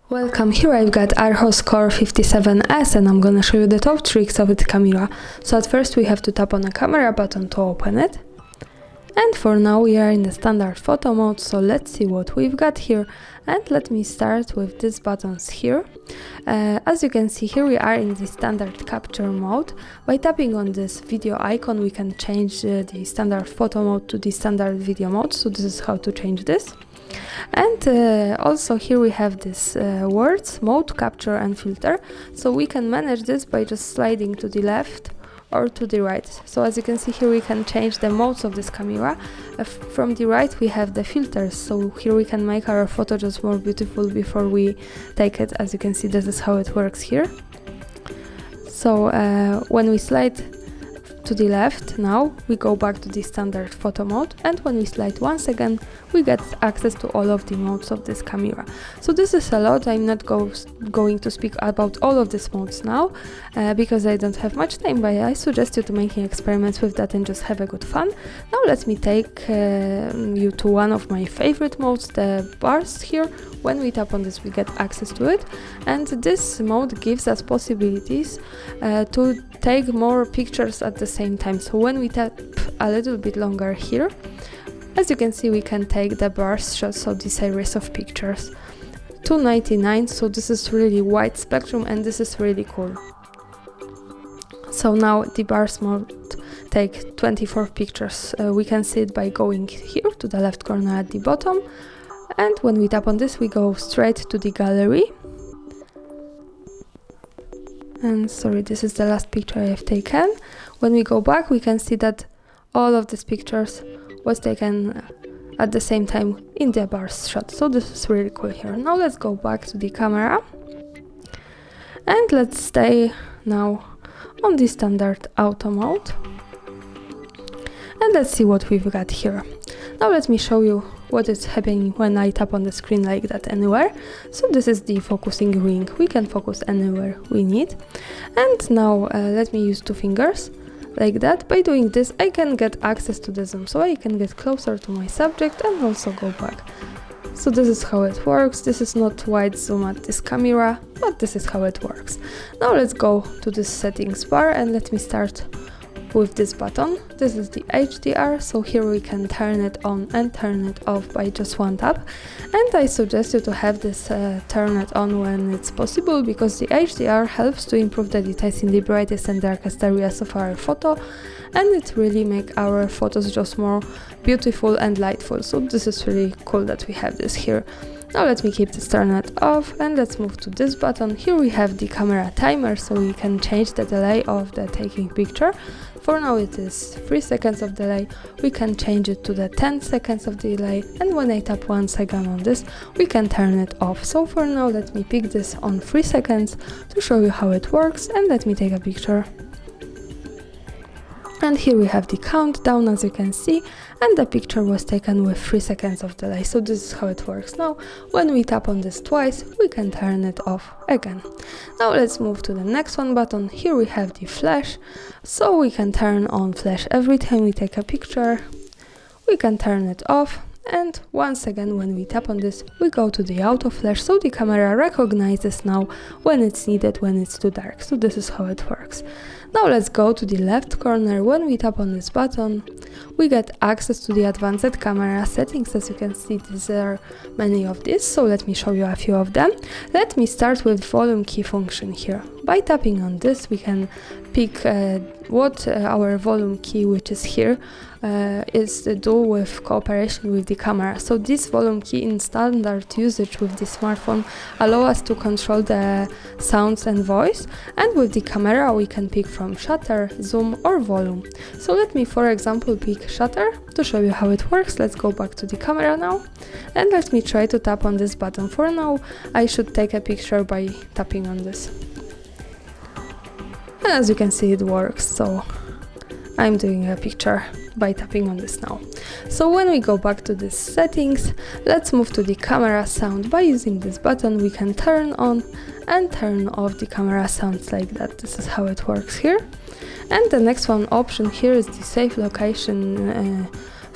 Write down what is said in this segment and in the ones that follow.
Welcome, here I've got ARCHOS Core 57S and I'm gonna show you the top tricks of the camera. So at first we have to tap on the camera button to open it. And for now we are in the standard photo mode, so let's see what we've got here. And let me start with these buttons here. As you can see here, we are in the standard capture mode. By tapping on this video icon we can change the standard photo mode to the standard video mode, so this is how to change this. And also here we have this words, mode, capture and filter, so we can manage this by just sliding to the left or to the right. So as you can see here we can change the modes of this camera. From the right we have the filters, so here we can make our photo just more beautiful before we take it. As you can see, this is how it works here. So when we slide to the left, now we go back to the standard photo mode, and when we slide once again we get access to all of the modes of this camera. So this is a lot. I'm not going to speak about all of these modes now because I don't have much time, but I suggest you to making experiments with that and just have a good fun. Now let me take you to one of my favorite modes, the bars here. When we tap on this we get access to it, and this mode gives us possibilities to take more pictures at the same time. So when we tap a little bit longer here, as you can see, we can take the bars shots of this series of pictures. 299, so this is really wide spectrum and this is really cool. So now the bars mode take 24 pictures. We can see it by going here to the left corner at the bottom, and when we tap on this we go straight to the gallery. And sorry, this is the last picture I have taken. When we go back we can see that all of these pictures was taken at the same time in the bars shot, so this is really cool here. Now let's go back to the camera and let's stay now on the standard auto mode, and let's see what we've got here. Now let me show you what is happening when I tap on the screen like that anywhere. So this is the focusing ring, we can focus anywhere we need. And now let me use two fingers like that. By doing this I can get access to the zoom, so I can get closer to my subject and also go back. So this is how it works. This is not wide zoom at this camera, but this is how it works. Now let's go to this settings bar and let me start with this button. This is the HDR, so here we can turn it on and turn it off by just one tap, and I suggest you to have this turn it on when it's possible, because the HDR helps to improve the details in the brightest and darkest areas of our photo, and it really make our photos just more beautiful and lightful. So this is really cool that we have this here. Now let me keep this turned off and let's move to this button. Here we have the camera timer, so we can change the delay of the taking picture. For now it is 3 seconds of delay. We can change it to the 10 seconds of delay, and when I tap once again on this we can turn it off. So for now let me pick this on 3 seconds to show you how it works, and let me take a picture. And here we have the countdown, as you can see, and the picture was taken with 3 seconds of delay. So this is how it works. Now when we tap on this twice we can turn it off again. Now let's move to the next one button. Here we have the flash, so we can turn on flash every time we take a picture. We can turn it off, and once again when we tap on this we go to the auto flash, so the camera recognizes now when it's needed, when it's too dark. So this is how it works. Now let's go to the left corner. When we tap on this button we get access to the advanced camera settings. As you can see, there are many of these, so let me show you a few of them. Let me start with volume key function here. By tapping on this we can pick what our volume key, which is here, is to do with cooperation with the camera. So this volume key in standard usage with the smartphone allow us to control the sounds and voice, and with the camera we can pick from shutter, zoom or volume. So let me for example pick shutter to show you how it works. Let's go back to the camera now and let me try to tap on this button. For now I should take a picture by tapping on this. And as you can see it works, so I'm doing a picture by tapping on this now. So when we go back to the settings, let's move to the camera sound. By using this button we can turn on and turn off the camera sounds like that. This is how it works here. And the next one option here is the save location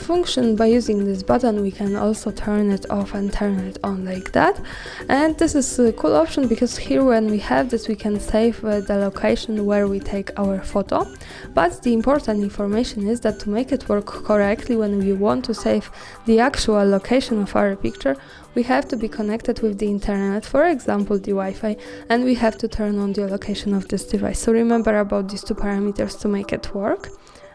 function. By using this button we can also turn it off and turn it on like that, and this is a cool option because here when we have this we can save the location where we take our photo. But the important information is that to make it work correctly, when we want to save the actual location of our picture, we have to be connected with the internet, for example the Wi-Fi, and we have to turn on the location of this device. So remember about these two parameters to make it work.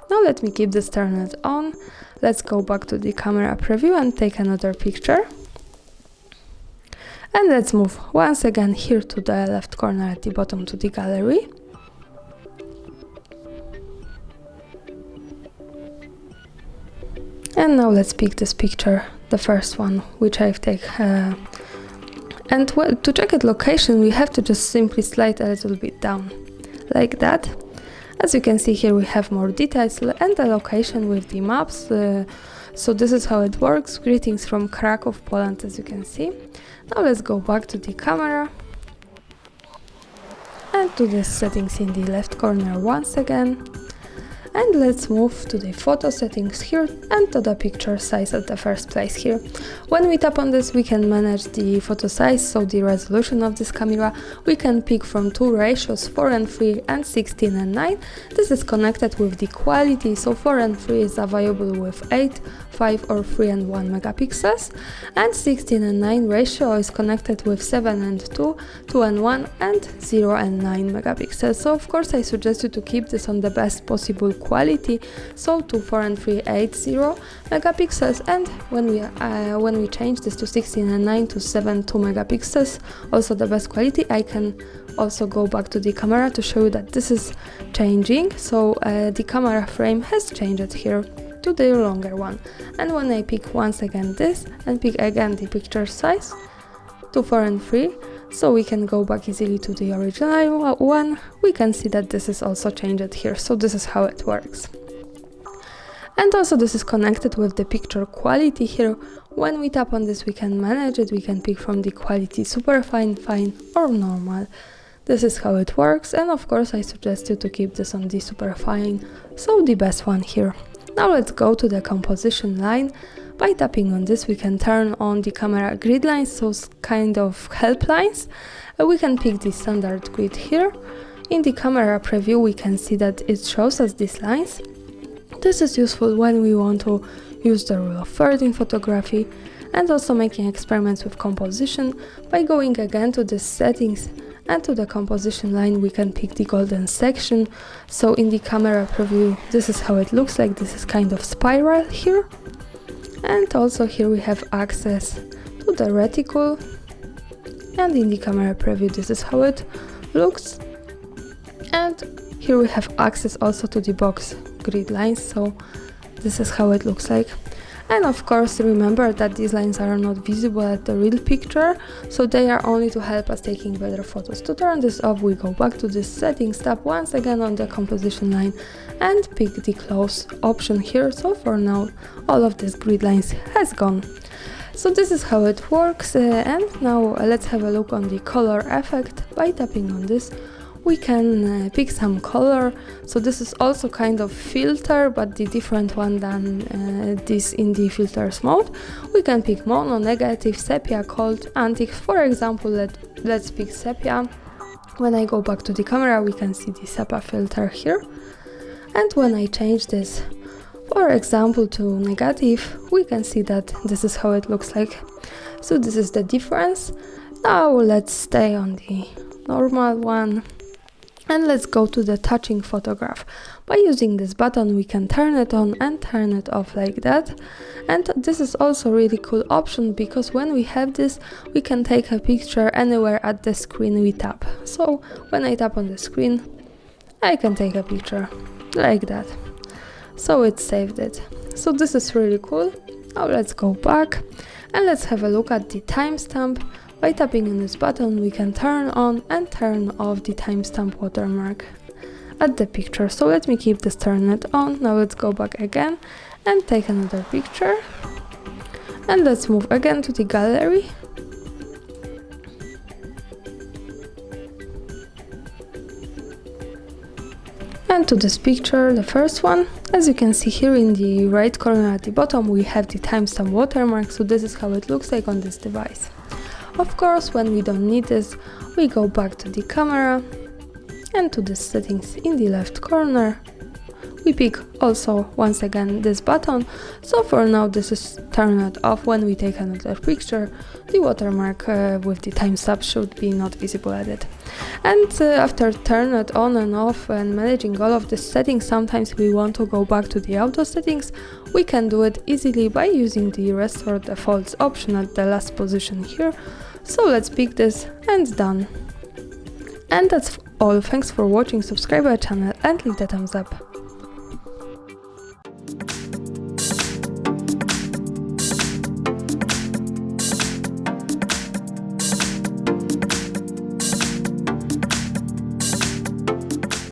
Now let me keep this turned on. Let's go back to the camera preview and take another picture. And let's move once again here to the left corner at the bottom to the gallery. And now let's pick this picture, the first one which I've taken. And to check its location we have to just simply slide a little bit down, like that. As you can see here we have more details and the location with the maps. So this is how it works. Greetings from Krakow, Poland, as you can see. Now let's go back to the camera and to the settings in the left corner once again. And let's move to the photo settings here and to the picture size at the first place here. When we tap on this we can manage the photo size, so the resolution of this camera. We can pick from two ratios, 4:3 and 16:9. This is connected with the quality, so 4:3 is available with 8, 5 or 3 and 1 megapixels, and 16:9 ratio is connected with 7:2, 2:1 and 0 and 9 megapixels. So of course I suggest you to keep this on the best possible quality, so to 4:3 80 megapixels, and when we change this to 16:9 to 7.2 megapixels, also the best quality. I can also go back to the camera to show you that this is changing. So the camera frame has changed here to the longer one, and when I pick once again this and pick again the picture size to 4:3, so we can go back easily to the original one, we can see that this is also changed here. So this is how it works. And also this is connected with the picture quality here. When we tap on this we can manage it. We can pick from the quality super fine, fine or normal. This is how it works, and of course I suggest you to keep this on the super fine, so the best one here. Now let's go to the composition line. By tapping on this we can turn on the camera grid lines, so kind of help lines. We can pick the standard grid here. In the camera preview we can see that it shows us these lines. This is useful when we want to use the rule of thirds in photography, and also making experiments with composition. By going again to the settings and to the composition line we can pick the golden section. So in the camera preview this is how it looks like. This is kind of spiral here, and also here we have access to the reticle, and in the camera preview this is how it looks. And here we have access also to the box grid lines, so this is how it looks like. And of course remember that these lines are not visible at the real picture, so they are only to help us taking better photos. To turn this off we go back to this settings tab once again on the composition line and pick the close option here. So for now all of these grid lines has gone. So this is how it works, and now let's have a look on the color effect. By tapping on this we can pick some color. So this is also kind of filter, but the different one than this in the filters mode. We can pick mono, negative, sepia, cold, antique. For example, let's pick sepia. When I go back to the camera we can see the sepia filter here, and when I change this for example to negative we can see that this is how it looks like. So this is the difference. Now let's stay on the normal one. And let's go to the touching photograph. By using this button we can turn it on and turn it off like that. And this is also a really cool option because when we have this we can take a picture anywhere at the screen we tap. So when I tap on the screen I can take a picture like that. So it saved it. So this is really cool. Now let's go back and let's have a look at the timestamp. By tapping on this button we can turn on and turn off the timestamp watermark at the picture. So let me keep this turned on. Now let's go back again and take another picture, and let's move again to the gallery. And to this picture, the first one. As you can see here in the right corner at the bottom, we have the timestamp watermark, so this is how it looks like on this device. Of course, when we don't need this, we go back to the camera and to the settings in the left corner. We pick also once again this button, so for now this is turned off. When we take another picture, the watermark with the timestamp should be not visible at it. And after turn it on and off and managing all of the settings, sometimes we want to go back to the auto settings. We can do it easily by using the restore defaults option at the last position here. So let's pick this and done. And that's all. Thanks for watching, subscribe our channel and leave the thumbs up.